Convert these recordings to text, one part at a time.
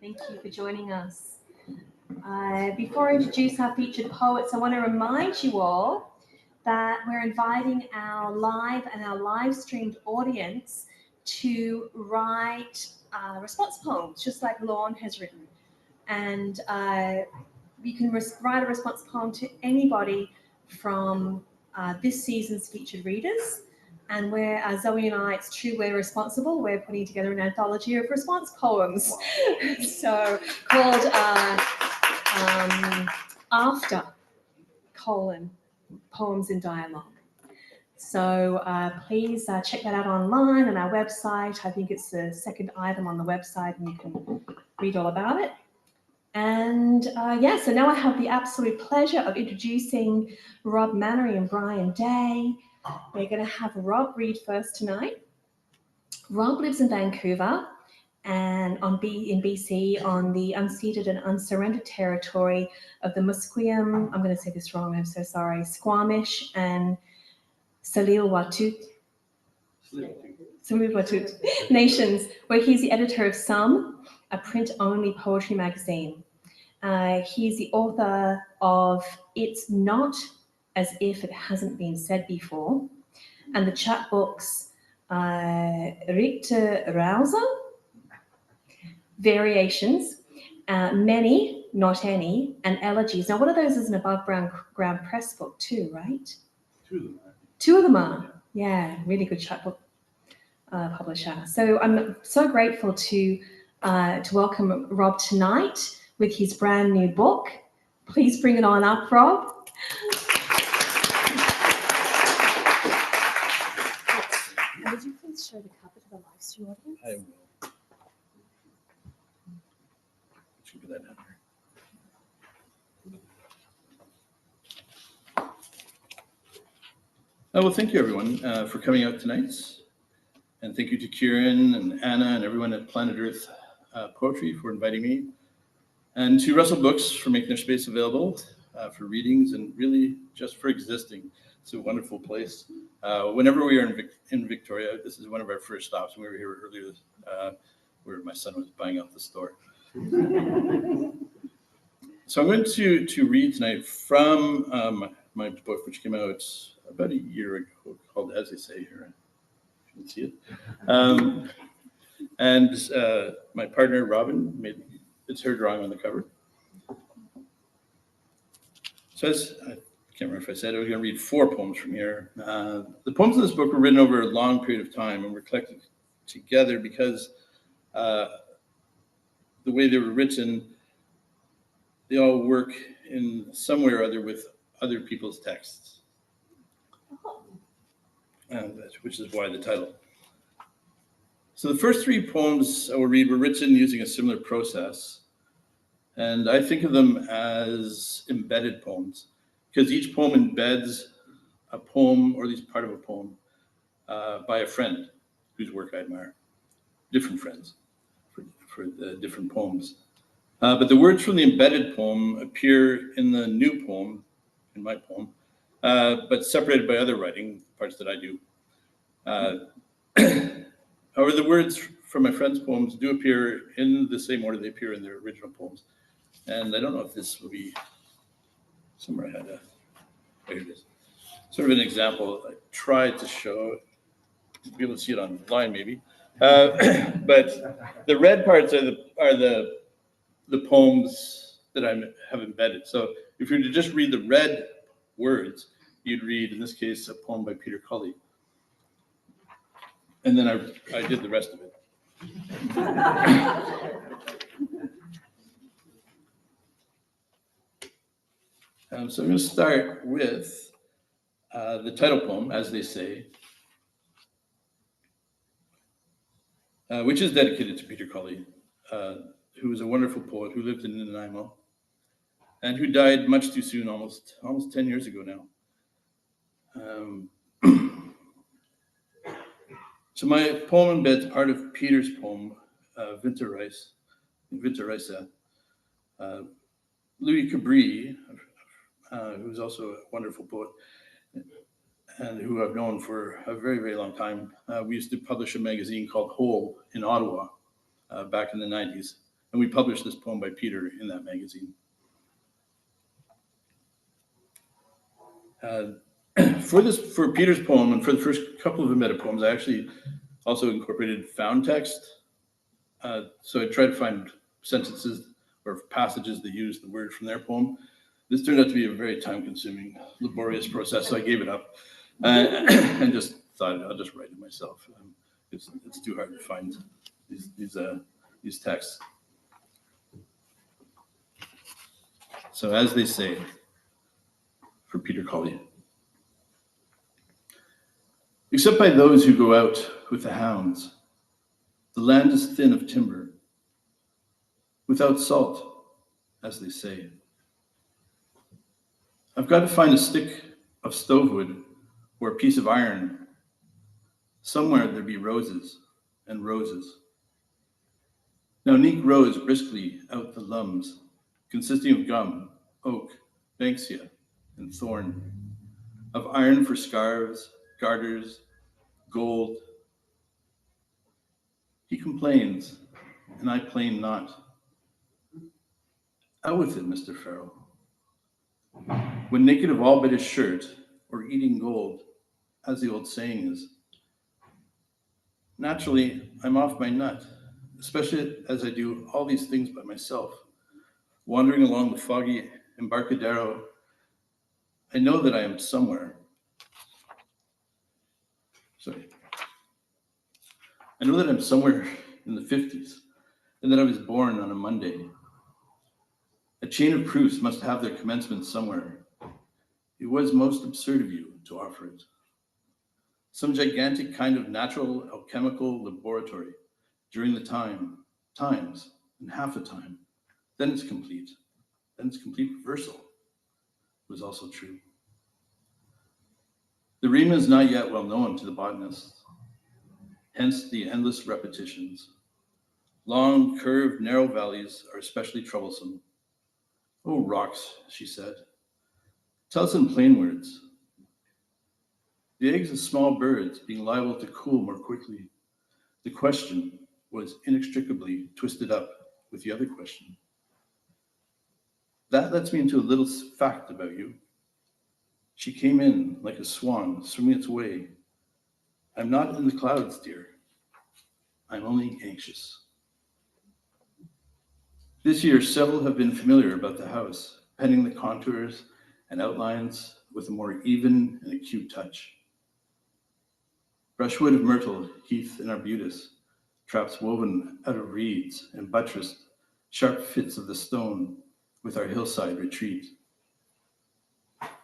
Thank you for joining us. Before I introduce our featured poets, I want to remind you all that we're inviting our live and our live streamed audience to write response poems, just like Lorne has written. And you can write a response poem to anybody from this season's featured readers. And we're, Zoe and I, it's true, we're responsible. We're putting together an anthology of response poems. So called After, Poems in Dialogue. So please check that out online on our website. I think it's the second item on the website and you can read all about it. And so now I have the absolute pleasure of introducing Rob Manery and Brian Day. We're going to have Rob read first tonight. Rob lives in Vancouver and in BC on the unceded and unsurrendered territory of the Musqueam, I'm going to say this wrong, I'm so sorry, Squamish and Selilwitulh nations, where he's the editor of Some, a print-only poetry magazine. He's the author of It's Not As If It Hasn't Been Said Before, and the chapbooks Richter-Rauzer Variations, Many, Not Any, and Elegies. Now, one of those is an above ground press book too, right? Two of them are. Yeah, really good chapbook publisher. So I'm so grateful to welcome Rob tonight with his brand new book. Please bring it on up, Rob. Would you please show the cover to the live stream audience? I will. Should get that down here. Well, thank you everyone for coming out tonight. And thank you to Kieran and Anna and everyone at Planet Earth Poetry for inviting me. And to Russell Books for making their space available for readings and really just for existing. It's a wonderful place. Whenever we are in Victoria, this is one of our first stops. We were here earlier where my son was buying out the store. So I'm going to read tonight from my book, which came out about a year ago, called As They Say here. You can see it. And my partner, Robin, it's her drawing on the cover. So I can't remember if I said I was going to read 4 poems from here. The poems in this book were written over a long period of time and were collected together because the way they were written, they all work in some way or other with other people's texts, which is why the title. So the first 3 poems I will read were written using a similar process. And I think of them as embedded poems, because each poem embeds a poem, or at least part of a poem, by a friend whose work I admire. Different friends for the different poems. But the words from the embedded poem appear in the new poem, in my poem, but separated by other writing, parts that I do. However, the words from my friend's poems do appear in the same order they appear in their original poems. And I don't know if this will be somewhere I had a, here it is. Sort of an example I tried to show, you'll be able to see it online maybe. But the red parts are the poems that I have embedded. So if you were to just read the red words, you'd read, in this case, a poem by Peter Cully. And then I did the rest of it. So I'm going to start with the title poem, As They Say, which is dedicated to Peter Cully, who was a wonderful poet who lived in Nanaimo and who died much too soon, almost 10 years ago now. So my poem embeds part of Peter's poem, Richter-Rauzer. Louis Cabri, who is also a wonderful poet and who I've known for a very, very long time. We used to publish a magazine called Whole in Ottawa back in the 90s. And we published this poem by Peter in that magazine. For Peter's poem and for the first couple of the meta poems, I actually also incorporated found text. So I tried to find sentences or passages that use the word from their poem. This turned out to be a very time-consuming, laborious process, so I gave it up and just thought I'll just write it myself. It's too hard to find these texts. So as they say, for Peter Colley, except by those who go out with the hounds, the land is thin of timber, without salt, as they say. I've got to find a stick of stovewood or a piece of iron. Somewhere there be roses and roses. Now Neek rows briskly out the lums, consisting of gum, oak, banksia, and thorn, of iron for scarves, garters, gold. He complains, and I plain not. Out with it, Mr. Farrell. When naked of all but his shirt, or eating gold, as the old saying is. Naturally, I'm off my nut, especially as I do all these things by myself. Wandering along the foggy Embarcadero, I know that I am somewhere. I know that I'm somewhere in the 50s, and that I was born on a Monday. A chain of proofs must have their commencement somewhere. It was most absurd of you to offer it. Some gigantic kind of natural alchemical laboratory during the times, and half the time. Then it's complete. Then it's complete reversal. Was also true. The rima is not yet well known to the botanists, hence the endless repetitions. Long, curved, narrow valleys are especially troublesome. Oh, rocks, she said. Tell us in plain words. The eggs of small birds being liable to cool more quickly. The question was inextricably twisted up with the other question. That lets me into a little fact about you. She came in like a swan swimming its way. I'm not in the clouds, dear. I'm only anxious. This year, several have been familiar about the house, penning the contours and outlines with a more even and acute touch. Brushwood of myrtle, heath, and arbutus, traps woven out of reeds and buttressed sharp fits of the stone with our hillside retreat.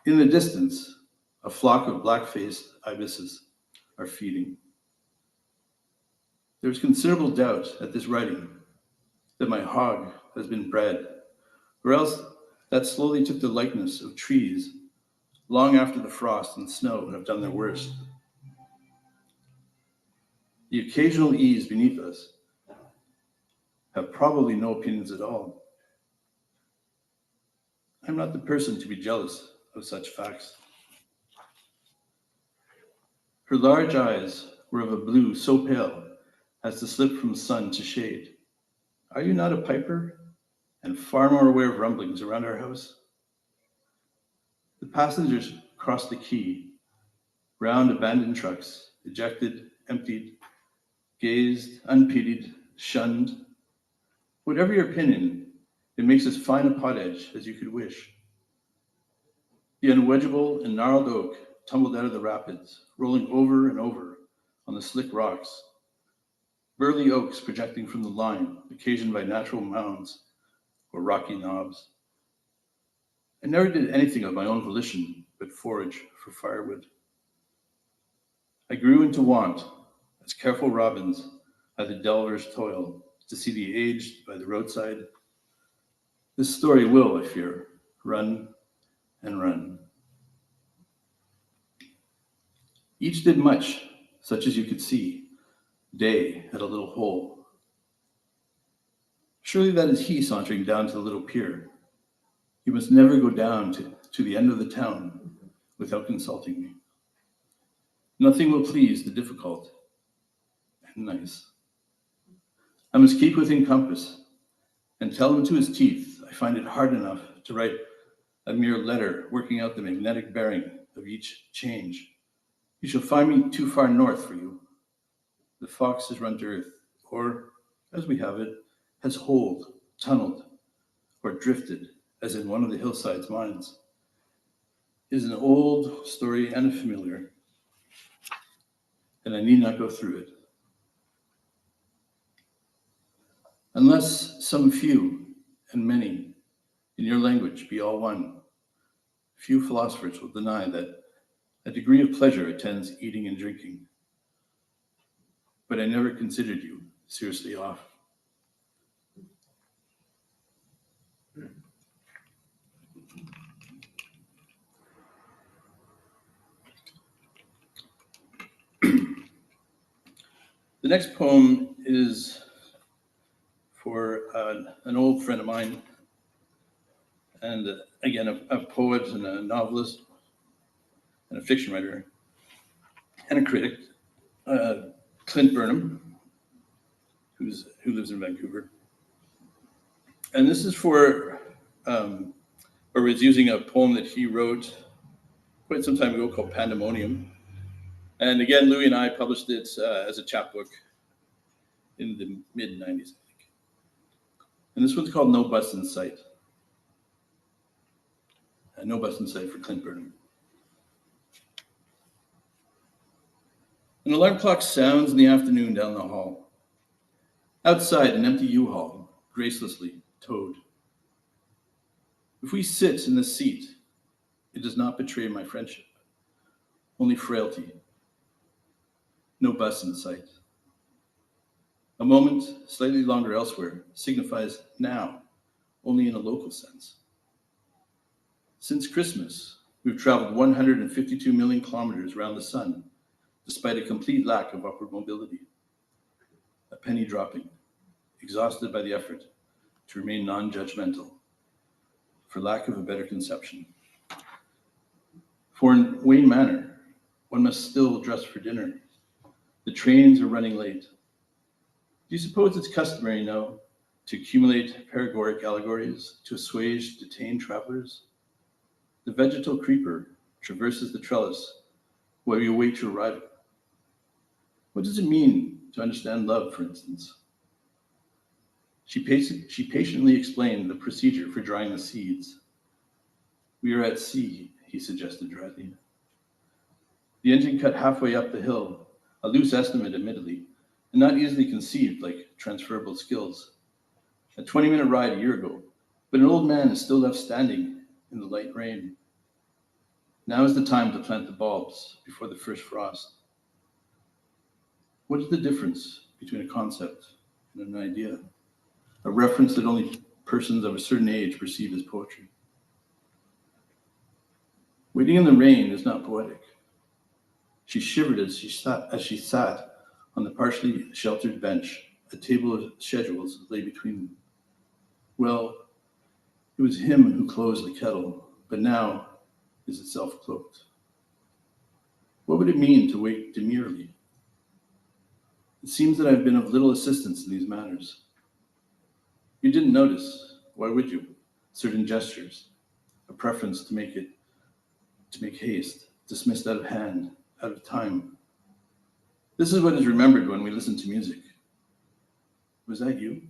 In the distance, a flock of black-faced ibises are feeding. There is considerable doubt at this writing that my hog has been bred, or else that slowly took the likeness of trees long after the frost and snow have done their worst. The occasional eaves beneath us have probably no opinions at all. I'm not the person to be jealous of such facts. Her large eyes were of a blue so pale as to slip from sun to shade. Are you not a piper, and far more aware of rumblings around our house? The passengers crossed the quay, round abandoned trucks, ejected, emptied, gazed, unpitied, shunned. Whatever your opinion, it makes as fine a pottage as you could wish. The unwedgeable and gnarled oak tumbled out of the rapids, rolling over and over on the slick rocks. Burly oaks projecting from the line, occasioned by natural mounds or rocky knobs. I never did anything of my own volition but forage for firewood. I grew into want, as careful robins at the delver's toil, to see the aged by the roadside. This story will, I fear, run and run. Each did much, such as you could see, day at a little hole. Surely that is he sauntering down to the little pier. You must never go down to the end of the town without consulting me. Nothing will please the difficult and nice. I must keep within compass, and tell him to his teeth I find it hard enough to write a mere letter working out the magnetic bearing of each change. You shall find me too far north for you. The fox has run to earth, or, as we have it, has holed, tunneled, or drifted, as in one of the hillside's mines. It is an old story and a familiar, and I need not go through it. Unless some few and many in your language be all one, few philosophers will deny that a degree of pleasure attends eating and drinking. But I never considered you seriously off. The next poem is for an old friend of mine, and again, a poet and a novelist and a fiction writer and a critic, Clint Burnham, who lives in Vancouver. And this is or is using a poem that he wrote quite some time ago called Pandemonium. And again, Louis and I published it as a chapbook in the mid-90s, I think. And this one's called No Bus in Sight. No Bus in Sight for Clint Burnham. An alarm clock sounds in the afternoon down the hall. Outside, an empty U-Haul, gracelessly towed. If we sit in the seat, it does not betray my friendship, only frailty. No bus in sight. A moment, slightly longer elsewhere, signifies now, only in a local sense. Since Christmas, we've traveled 152 million kilometers around the sun, despite a complete lack of upward mobility. A penny dropping, exhausted by the effort to remain non-judgmental, for lack of a better conception. For in Wayne Manor, one must still dress for dinner. The trains are running late. Do you suppose it's customary now to accumulate paregoric allegories to assuage detained travelers? The vegetal creeper traverses the trellis while you await your arrival. What does it mean to understand love, for instance? She patiently explained the procedure for drying the seeds. We are at sea, he suggested dryly. The engine cut halfway up the hill, a loose estimate admittedly, and not easily conceived like transferable skills. A 20-minute ride a year ago, but an old man is still left standing in the light rain. Now is the time to plant the bulbs before the first frost. What is the difference between a concept and an idea? A reference that only persons of a certain age perceive as poetry. Waiting in the rain is not poetic. She shivered as she sat on the partially sheltered bench. A table of schedules lay between them. Well, it was him who closed the kettle, but now is itself cloaked. What would it mean to wait demurely? It seems that I've been of little assistance in these matters. You didn't notice, why would you? Certain gestures, a preference to make haste, dismissed out of hand, out of time. This is what is remembered when we listen to music. Was that you?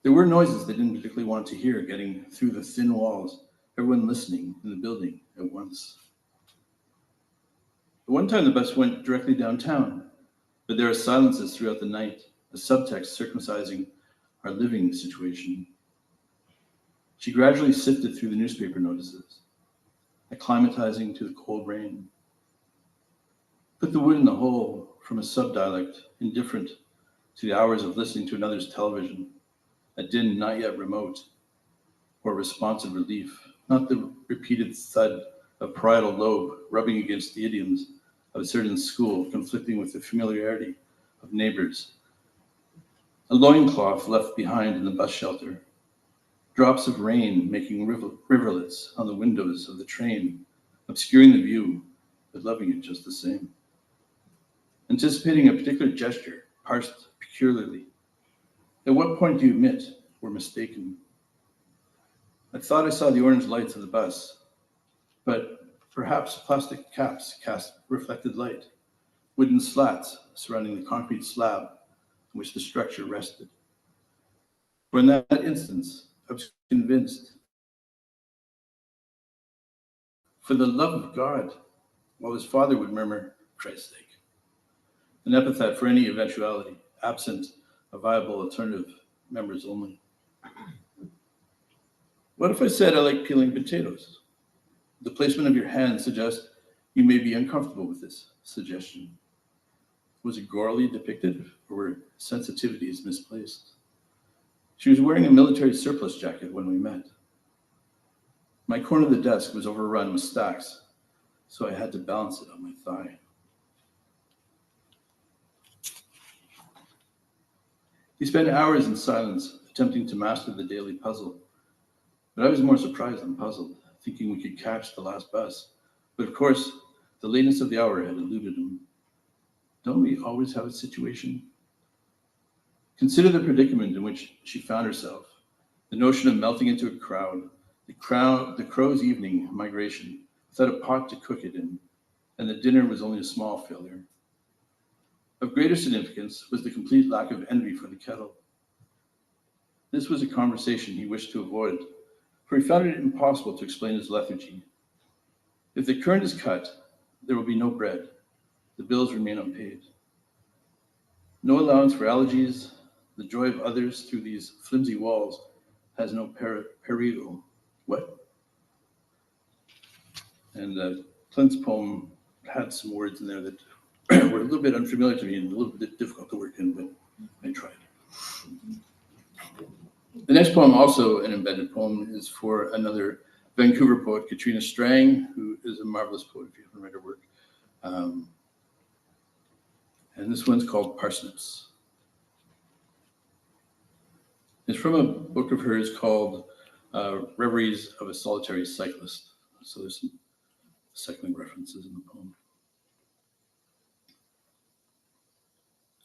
There were noises they didn't particularly want to hear getting through the thin walls, everyone listening in the building at once. At one time the bus went directly downtown, but there are silences throughout the night, a subtext circumcising our living situation. She gradually sifted through the newspaper notices, acclimatizing to the cold rain. Put the wood in the hole from a subdialect, indifferent to the hours of listening to another's television, a din not yet remote, or responsive relief, not the repeated thud of parietal lobe rubbing against the idioms of a certain school, conflicting with the familiarity of neighbors. A loincloth left behind in the bus shelter, drops of rain making riverlets on the windows of the train, obscuring the view, but loving it just the same. Anticipating a particular gesture, parsed peculiarly. At what point do you admit were mistaken. I thought I saw the orange lights of the bus, but perhaps plastic caps cast reflected light, wooden slats surrounding the concrete slab on which the structure rested. For in that instance, I was convinced, for the love of God, while his father would murmur, Christ's sake, an epithet for any eventuality, absent a viable alternative, members only. What if I said I like peeling potatoes? The placement of your hand suggests you may be uncomfortable with this suggestion. Was it gorily depicted, or were sensitivities misplaced? She was wearing a military surplus jacket when we met. My corner of the desk was overrun with stacks, so I had to balance it on my thigh. He spent hours in silence, attempting to master the daily puzzle. But I was more surprised than puzzled, thinking we could catch the last bus. But of course, the lateness of the hour had eluded him. Don't we always have a situation? Consider the predicament in which she found herself, the notion of melting into a crowd, the crow's evening migration, without a pot to cook it in, and the dinner was only a small failure. Of greater significance was the complete lack of envy for the kettle. This was a conversation he wished to avoid, for he found it impossible to explain his lethargy. If the current is cut, there will be no bread. The bills remain unpaid. No allowance for allergies. The joy of others through these flimsy walls has no perigo. What? And Clint's poem had some words in there that were a little bit unfamiliar to me and a little bit difficult to work in, but I tried. The next poem, also an embedded poem, is for another Vancouver poet, Katrina Strang, who is a marvelous poet if you haven't read her work. And this one's called Parsnips. It's from a book of hers called Reveries of a Solitary Cyclist. So there's some cycling references in the poem.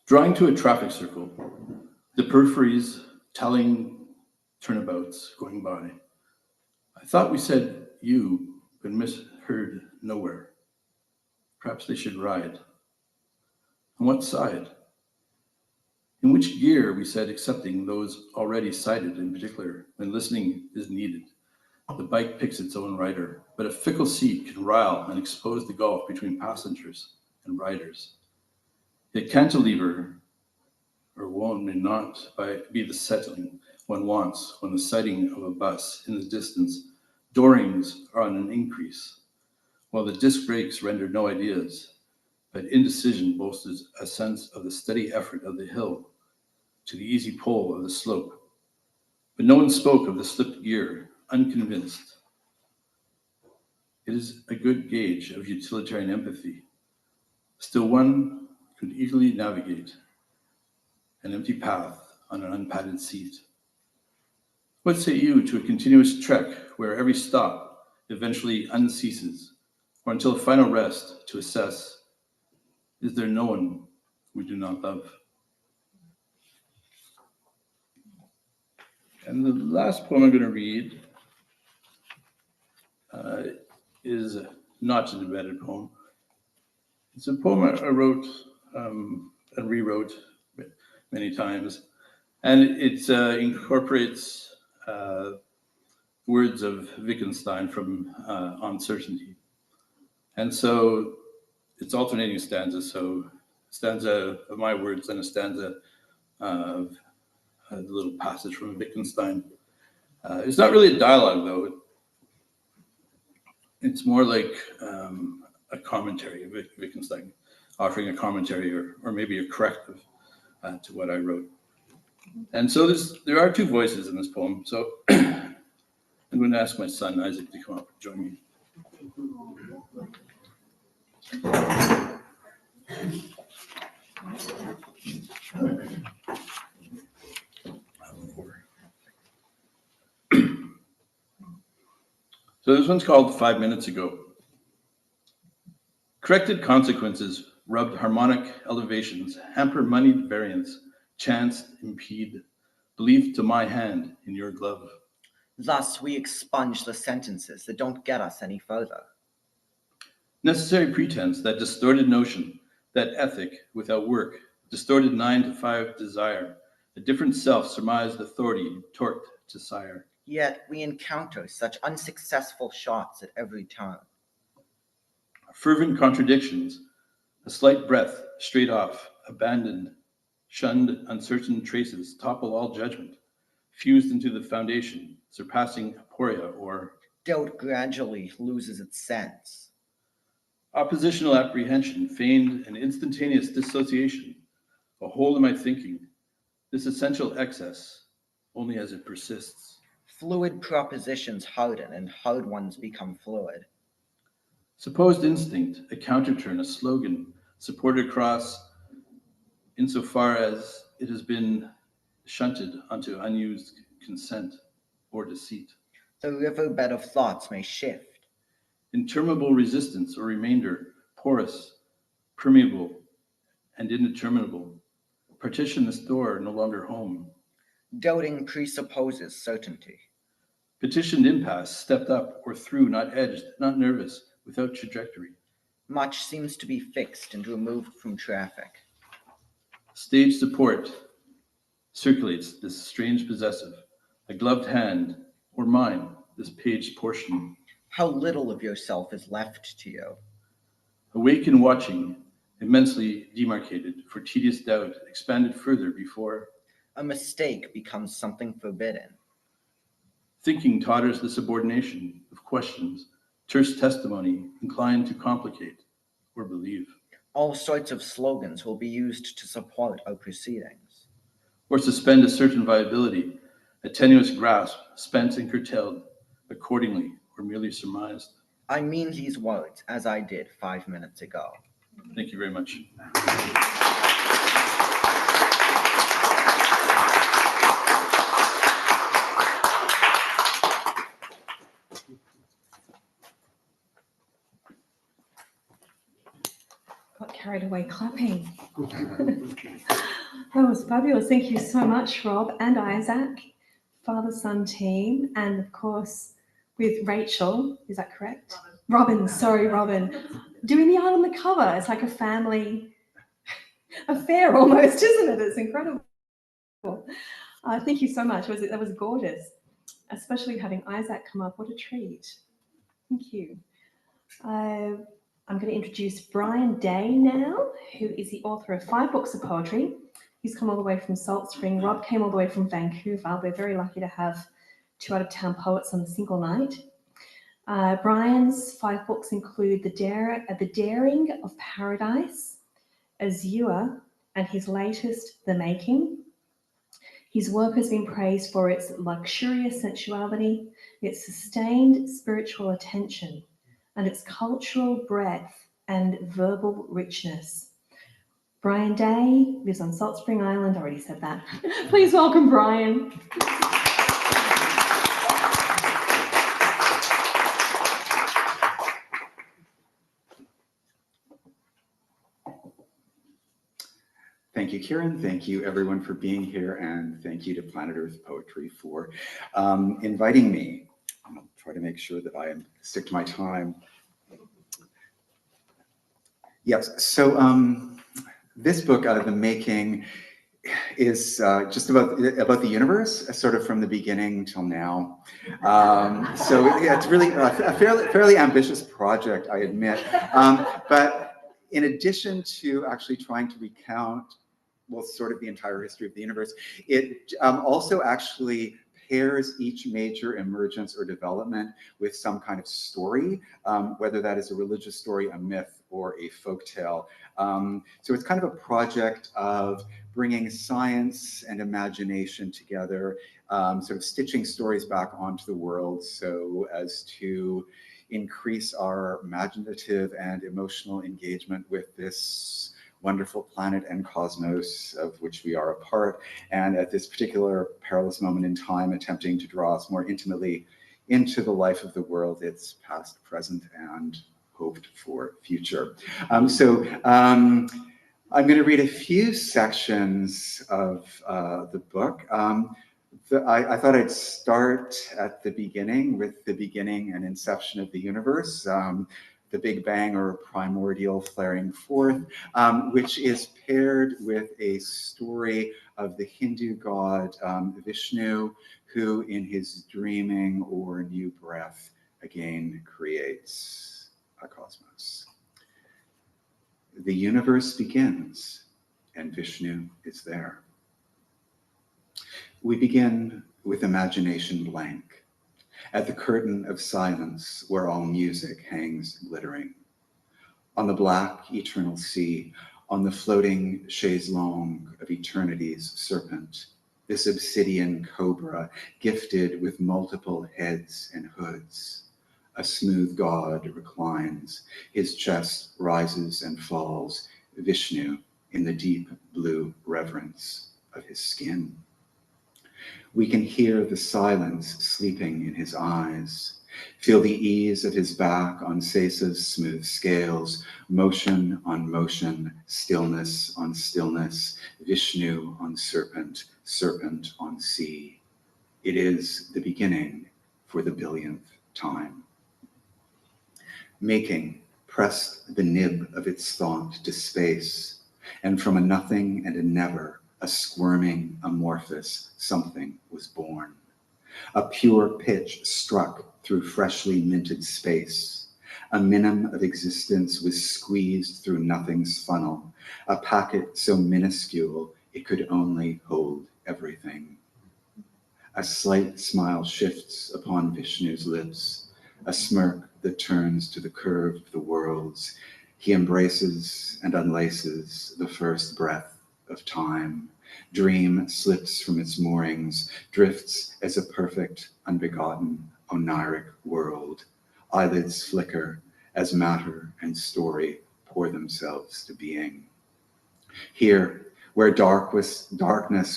Drawing to a traffic circle, the peripheries telling turnabouts going by. I thought we said you, but misheard nowhere. Perhaps they should ride. On what side? In which gear, we said, accepting those already cited in particular, when listening is needed. The bike picks its own rider, but a fickle seat can rile and expose the gulf between passengers and riders. Yet cantilever, or one may not be the settling one wants when the sighting of a bus in the distance, doorings are on an increase, while the disc brakes render no ideas, but indecision boasts a sense of the steady effort of the hill to the easy pull of the slope. But no one spoke of the slipped gear, unconvinced. It is a good gauge of utilitarian empathy. Still one could eagerly navigate an empty path on an unpadded seat. What say you to a continuous trek where every stop eventually unceases, or until a final rest to assess, is there no one we do not love? And the last poem I'm going to read is not an embedded poem. It's a poem I wrote and rewrote many times, and it incorporates words of Wittgenstein from Uncertainty. And so it's alternating stanzas, so stanza of my words and a stanza of a little passage from Wittgenstein. It's not really a dialogue, though. It's more like a commentary of Wittgenstein, offering a commentary or maybe a corrective to what I wrote. And so there are two voices in this poem. So I'm going to ask my son, Isaac, to come up and join me. So this one's called 5 Minutes Ago. Corrected consequences, rubbed harmonic elevations, hamper moneyed variance, chance impede, belief to my hand in your glove. Thus, we expunge the sentences that don't get us any further. Necessary pretense, that distorted notion, that ethic without work, distorted 9 to 5 desire, a different self surmised authority torqued to sire. Yet we encounter such unsuccessful shots at every turn. Fervent contradictions, a slight breath straight off, abandoned, shunned, uncertain traces topple all judgment, fused into the foundation, surpassing aporia or Doubt gradually loses its sense. oppositional apprehension, feigned and instantaneous dissociation, a hole in my thinking, this essential excess, only as it persists. Fluid propositions harden and hard ones become fluid. Supposed instinct, a counterturn, a slogan, supported across insofar as it has been shunted onto unused consent or deceit. The riverbed of thoughts may shift. Interminable resistance or remainder, porous, permeable, and indeterminable. Partition this door, no longer home. Doubting presupposes certainty. Petitioned impasse, stepped up or through, not edged, not nervous, without trajectory. Much seems to be fixed and removed from traffic. Stage support circulates this strange possessive, a gloved hand, or mine, this page portion. How little of yourself is left to you. Awake and watching, immensely demarcated, for tedious doubt, expanded further before. A mistake becomes something forbidden. Thinking totters the subordination of questions, terse testimony, inclined to complicate or believe. All sorts of slogans will be used to support our proceedings. Or suspend a certain viability, a tenuous grasp, spent and curtailed, accordingly, or merely surmised. I mean these words as I did 5 minutes ago. Thank you very much. Got carried away clapping. That was fabulous. Thank you so much, Rob and Isaac, father-son team, and of course with Rachel. Is that correct? Robin, sorry, Robin. Doing the art on the cover. It's like a family affair almost, isn't it? It's incredible. Thank you so much. That was gorgeous, especially having Isaac come up. What a treat. Thank you. I'm going to introduce Brian Day now, who is the author of 5 books of poetry. He's come all the way from Salt Spring. Rob came all the way from Vancouver. We're very lucky to have 2 out-of-town poets on a single night. Brian's 5 books include The Daring of Paradise, Azure, and his latest, The Making. His work has been praised for its luxurious sensuality, its sustained spiritual attention, and its cultural breadth and verbal richness. Brian Day lives on Salt Spring Island. I already said that. Please welcome Brian. Thank you, Kieran. Thank you, everyone, for being here, and thank you to Planet Earth Poetry for inviting me. I'll try to make sure that I stick to my time. Yes, so this book, The Making, is just about the universe, sort of from the beginning till now. So yeah, it's really a fairly ambitious project, I admit. But in addition to actually trying to recount, well, sort of the entire history of the universe, it also actually pairs each major emergence or development with some kind of story, whether that is a religious story, a myth, or a folktale. So it's kind of a project of bringing science and imagination together, sort of stitching stories back onto the world so as to increase our imaginative and emotional engagement with this wonderful planet and cosmos of which we are a part, and at this particular perilous moment in time, attempting to draw us more intimately into the life of the world, its past, present, and hoped for future. I'm going to read a few sections of the book. I thought I'd start at the beginning with the beginning and inception of the universe, the Big Bang or primordial flaring forth, which is paired with a story of the Hindu god Vishnu, who in his dreaming or new breath again creates a cosmos. The universe begins and Vishnu is there. We begin with imagination blank, at the curtain of silence where all music hangs glittering. On the black eternal sea, on the floating chaise longue of eternity's serpent, this obsidian cobra gifted with multiple heads and hoods, a smooth god reclines, his chest rises and falls, Vishnu in the deep blue reverence of his skin. We can hear the silence sleeping in his eyes, feel the ease of his back on Sesa's smooth scales, motion on motion, stillness on stillness, Vishnu on serpent, serpent on sea. It is the beginning for the billionth time. Making pressed the nib of its thought to space, and from a nothing and a never, a squirming, amorphous something was born. A pure pitch struck through freshly minted space. A minim of existence was squeezed through nothing's funnel, a packet so minuscule it could only hold everything. A slight smile shifts upon Vishnu's lips, a smirk that turns to the curve of the worlds. He embraces and unlaces the first breath of time. Dream slips from its moorings, drifts as a perfect, unbegotten, oniric world. Eyelids flicker as matter and story pour themselves to being. Here, where darkness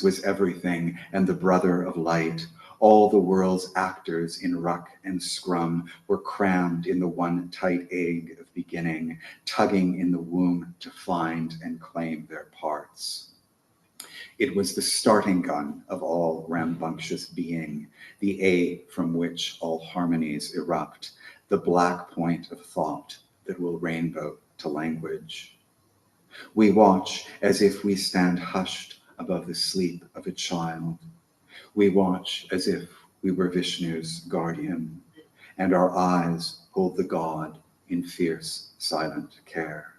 was everything and the brother of light, all the world's actors in ruck and scrum were crammed in the one tight egg of beginning, tugging in the womb to find and claim their parts. It was the starting gun of all rambunctious being, the A from which all harmonies erupt, the black point of thought that will rainbow to language. We watch as if we stand hushed above the sleep of a child. We watch as if we were Vishnu's guardian, and our eyes hold the god in fierce, silent care.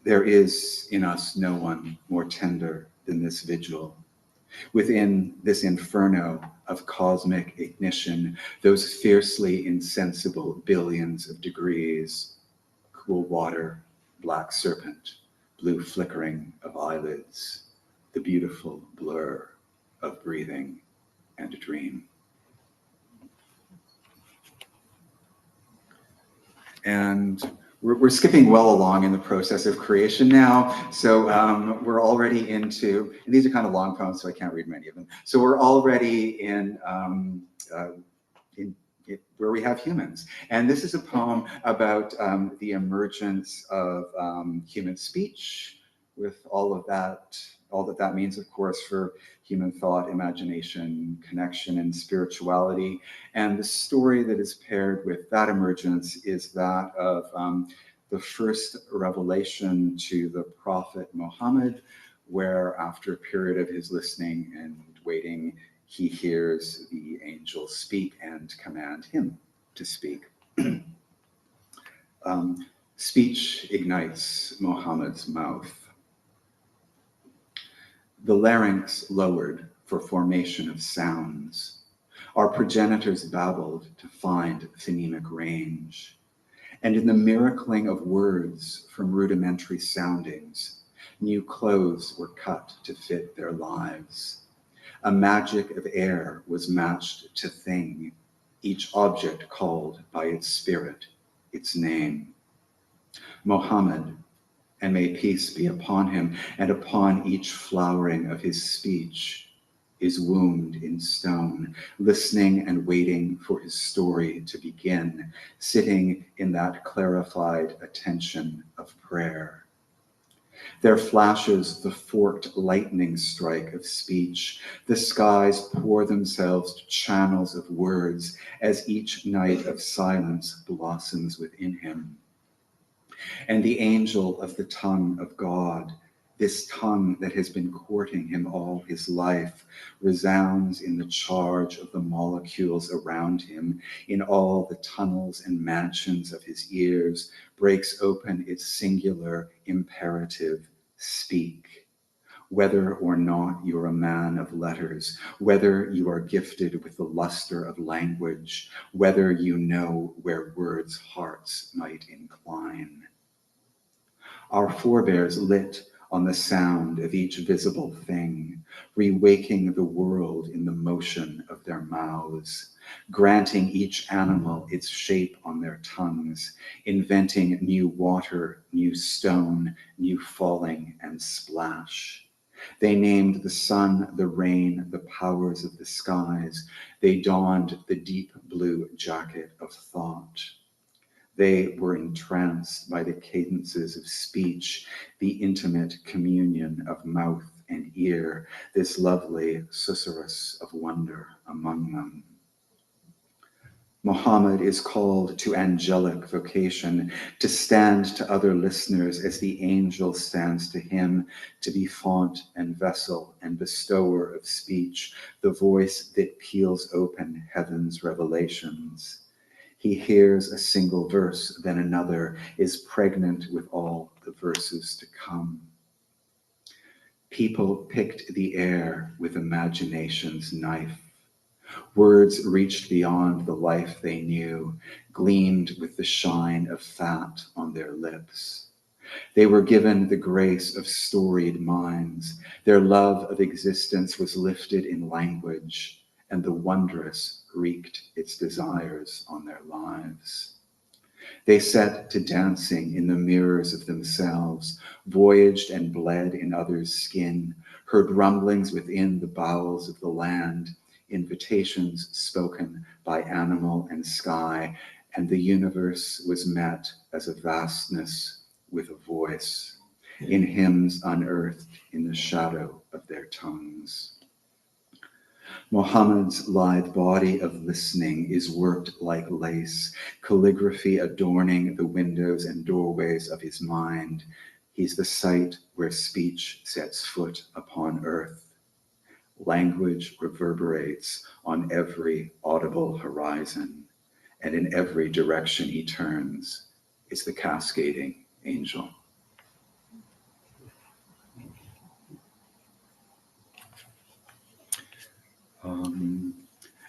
There is in us no one more tender than this vigil. Within this inferno of cosmic ignition, those fiercely insensible billions of degrees, cool water, black serpent, blue flickering of eyelids, the beautiful blur of breathing and a dream. And we're skipping well along in the process of creation now. So we're already into, and these are kind of long poems, so I can't read many of them. So we're already in where we have humans. And this is a poem about the emergence of human speech, with all that means, of course, for human thought, imagination, connection, and spirituality. And the story that is paired with that emergence is that of the first revelation to the prophet Muhammad, where after a period of his listening and waiting, he hears the angel speak and command him to speak. Speech ignites Muhammad's mouth. The larynx lowered for formation of sounds. Our progenitors babbled to find phonemic range. And in the miracling of words from rudimentary soundings, new clothes were cut to fit their lives. A magic of air was matched to thing, each object called by its spirit, its name. Muhammad, and may peace be upon him, and upon each flowering of his speech, is wombed in stone, listening and waiting for his story to begin, sitting in that clarified attention of prayer. There flashes the forked lightning strike of speech. The skies pour themselves to channels of words as each night of silence blossoms within him. And the angel of the tongue of God, this tongue that has been courting him all his life, resounds in the charge of the molecules around him, in all the tunnels and mansions of his ears, breaks open its singular imperative, speak. Whether or not you're a man of letters, whether you are gifted with the luster of language, whether you know where words' hearts might incline. Our forebears lit on the sound of each visible thing, rewaking the world in the motion of their mouths, granting each animal its shape on their tongues, inventing new water, new stone, new falling and splash. They named the sun, the rain, the powers of the skies. They donned the deep blue jacket of thought. They were entranced by the cadences of speech, the intimate communion of mouth and ear, this lovely susurrus of wonder among them. Muhammad is called to angelic vocation, to stand to other listeners as the angel stands to him, to be font and vessel and bestower of speech, the voice that peels open heaven's revelations. He hears a single verse, then another, is pregnant with all the verses to come. People picked the air with imagination's knife. Words reached beyond the life they knew, gleamed with the shine of fat on their lips. They were given the grace of storied minds. Their love of existence was lifted in language, and the wondrous wreaked its desires on their lives. They set to dancing in the mirrors of themselves, voyaged and bled in others' skin, heard rumblings within the bowels of the land, invitations spoken by animal and sky, and the universe was met as a vastness with a voice, in hymns unearthed in the shadow of their tongues. Muhammad's lithe body of listening is worked like lace, calligraphy adorning the windows and doorways of his mind. He's the site where speech sets foot upon earth. Language reverberates on every audible horizon, and in every direction he turns is the cascading angel.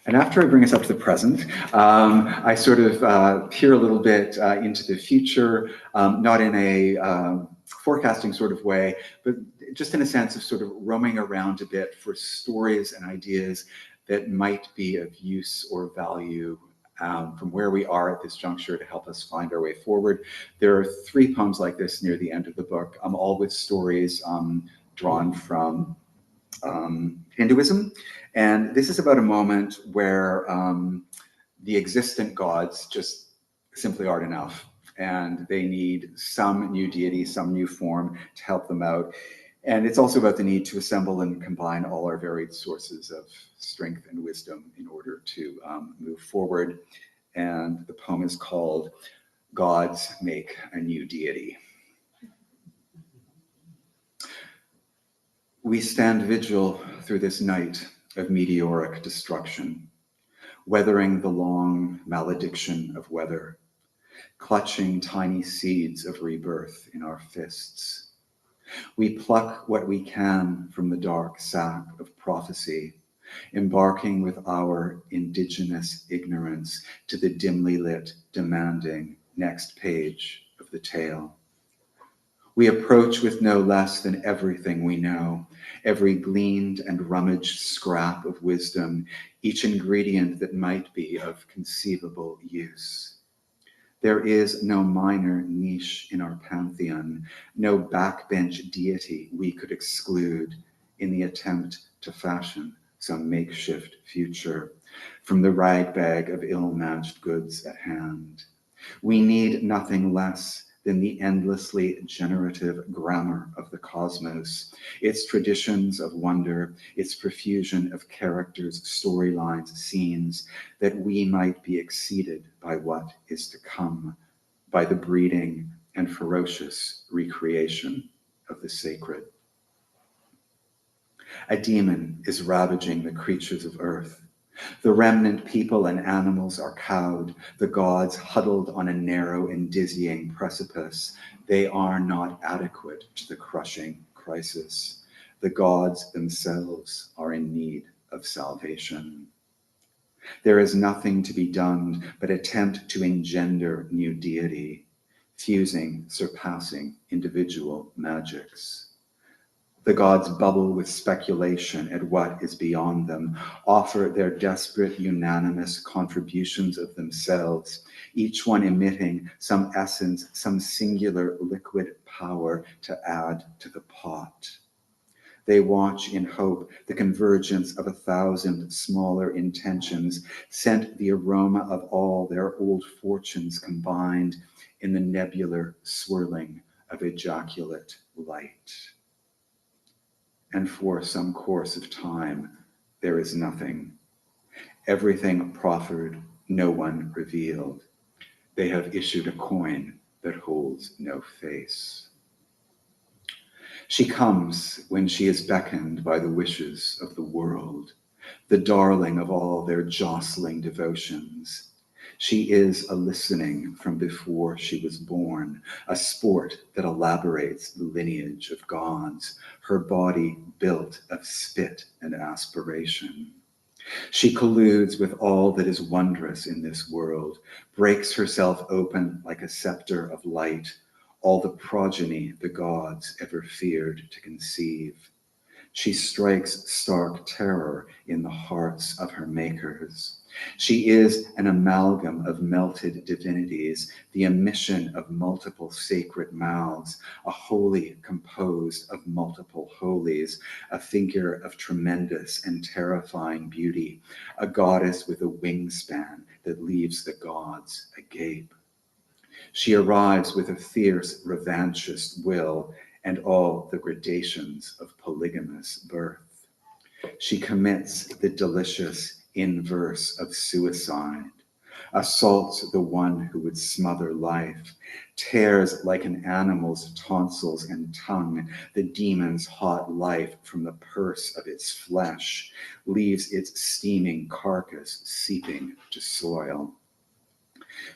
And after I bring us up to the present, I sort of peer a little bit into the future, not in a forecasting sort of way, but just in a sense of sort of roaming around a bit for stories and ideas that might be of use or value from where we are at this juncture to help us find our way forward. There are 3 poems like this near the end of the book, all with stories drawn from Hinduism. And this is about a moment where the existent gods just simply aren't enough. And they need some new deity, some new form to help them out. And it's also about the need to assemble and combine all our varied sources of strength and wisdom in order to move forward. And the poem is called Gods Make a New Deity. We stand vigil through this night of meteoric destruction, weathering the long malediction of weather, clutching tiny seeds of rebirth in our fists. We pluck what we can from the dark sack of prophecy, embarking with our indigenous ignorance to the dimly lit, demanding next page of the tale. We approach with no less than everything we know, every gleaned and rummaged scrap of wisdom, each ingredient that might be of conceivable use. There is no minor niche in our pantheon, no backbench deity we could exclude in the attempt to fashion some makeshift future from the ragbag of ill-matched goods at hand. We need nothing less than the endlessly generative grammar of the cosmos, its traditions of wonder, its profusion of characters, storylines, scenes, that we might be exceeded by what is to come, by the breeding and ferocious recreation of the sacred. A demon is ravaging the creatures of earth. The remnant people and animals are cowed, the gods huddled on a narrow and dizzying precipice. They are not adequate to the crushing crisis. The gods themselves are in need of salvation. There is nothing to be done but attempt to engender new deity, fusing, surpassing individual magics. The gods bubble with speculation at what is beyond them, offer their desperate, unanimous contributions of themselves, each one emitting some essence, some singular liquid power to add to the pot. They watch in hope the convergence of 1,000 smaller intentions, scent the aroma of all their old fortunes combined in the nebular swirling of ejaculate light. And for some course of time, there is nothing. Everything proffered, no one revealed. They have issued a coin that holds no face. She comes when she is beckoned by the wishes of the world, the darling of all their jostling devotions. She is a listening from before she was born, a sport that elaborates the lineage of gods, her body built of spit and aspiration. She colludes with all that is wondrous in this world, breaks herself open like a scepter of light, all the progeny the gods ever feared to conceive. She strikes stark terror in the hearts of her makers. She is an amalgam of melted divinities, the emission of multiple sacred mouths, a holy composed of multiple holies, a figure of tremendous and terrifying beauty, a goddess with a wingspan that leaves the gods agape. She arrives with a fierce, revanchist will and all the gradations of polygamous birth. She commits the delicious inverse of suicide, assaults the one who would smother life, tears like an animal's tonsils and tongue the demon's hot life from the purse of its flesh, leaves its steaming carcass seeping to soil.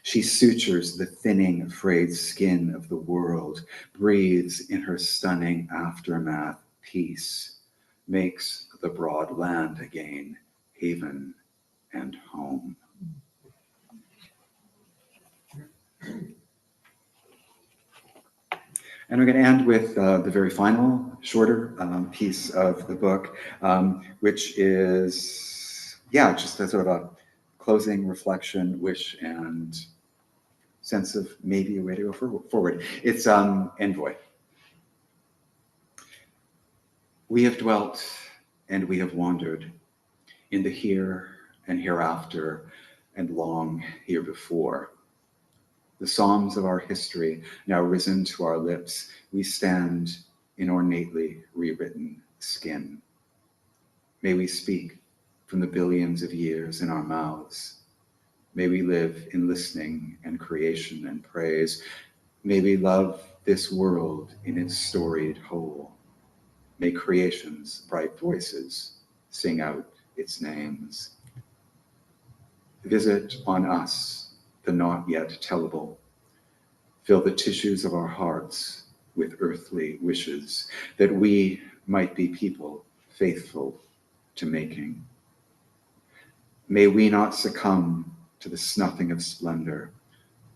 She sutures the thinning, frayed skin of the world, breathes in her stunning aftermath peace, makes the broad land again haven and home. And we're going to end with the very final, shorter piece of the book, which is, just a sort of a closing reflection, wish, and sense of maybe a way to go forward. It's Envoy. We have dwelt and we have wandered in the here and hereafter and long here before. The psalms of our history now risen to our lips, we stand in ornately rewritten skin. May we speak from the billions of years in our mouths. May we live in listening and creation and praise. May we love this world in its storied whole. May creation's bright voices sing out its names. Visit on us the not yet tellable. Fill the tissues of our hearts with earthly wishes, that we might be people faithful to making. May we not succumb to the snuffing of splendor,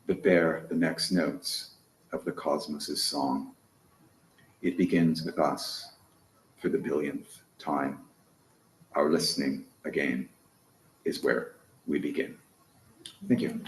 but bear the next notes of the cosmos's song. It begins with us for the billionth time. Our listening again is where we begin. Thank you.